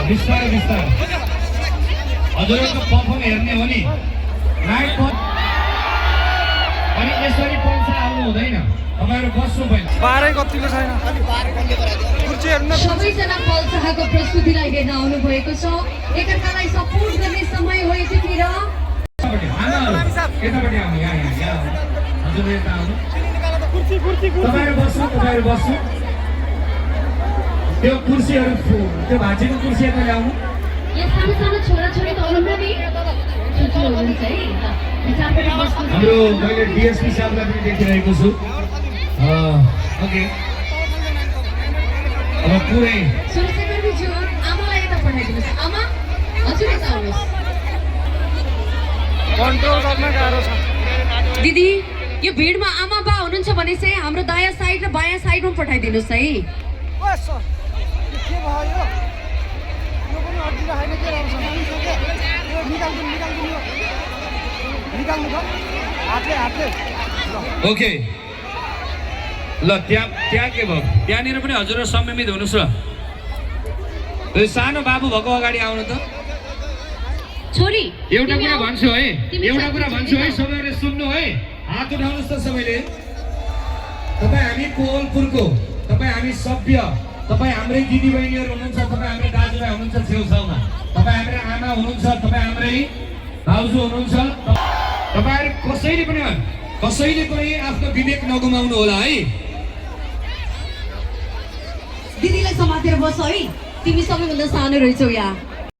बिस्तारै बिस्तारै हजुरहरूको पर्फर्म हेर्ने हो नि राइट अनि यसरी पल्सा आउनु हुँदैन तपाईहरु बस्नु पर्छ बारै कतिको छैन कुर्सी हेर्नु सबैजना पल्साको प्रस्तुतिलाई हेर्न आउनु भएको छ एकअर्कालाई सपोर्ट गर्ने समय हो यतिखेर यतापट्टि आउनु यहाँ हजुर यता आउनु तपाईहरु बस्नु त्यो कुर्सीहरु त्यो भाँचीको कुर्सीहरु ल्याउनु यहाँ सानो सानो छोराछोरी त हुनुहुन्छ नि छुट्टी हुनुहुन्छ है विचारपट्टि बस्नु हाम्रो मैले डीएसपी साहबलाई पनि देखिरहेको छु ओके अब पुरै सुरक्षाकर्मी ज्यू आमालाई यता पठाइदिनुहोस् आमा हजुर यता आउनुहोस् कन्ट्रोल गर्न गाह्रो छ दिदी यो भिडमा आमा बा हुनुहुन्छ भने चाहिँ हाम्रो दायाँ साइड र बायाँ साइडमा पठाइदिनुहोस् है के भयो यो पनि अड्डी राखेन के राख्छ निकाल्नु हातले ओके ल त्यहाँ के भयो त्यहाँनिर पनि हजुर संयमित हुनुहोस् ल त्यो सानो बाबु भएको अगाडि आउनु त छोरी एउटा कुरा भन्छु है सबैले सुन्नु है हात उठाउनुहोस् त सबैले तपाईँ हामी कोवलपुरको तपाईँ हामी सभ्य तपाईँ हाम्रै दिदीबहिनीहरू हुनुहुन्छ तपाईँ हाम्रै दाजुभाइ हुनुहुन्छ छेउछाउमा तपाईँ हाम्रै आमा हुनुहुन्छ तपाईँ हाम्रै भाउजू हुनुहुन्छ तपाईँहरू कसैले पनि आफ्नो विवेक नगुमाउनु होला है दिदीलाई समातेर बस है तिमी सबैभन्दा सानो रहेछौ यहाँ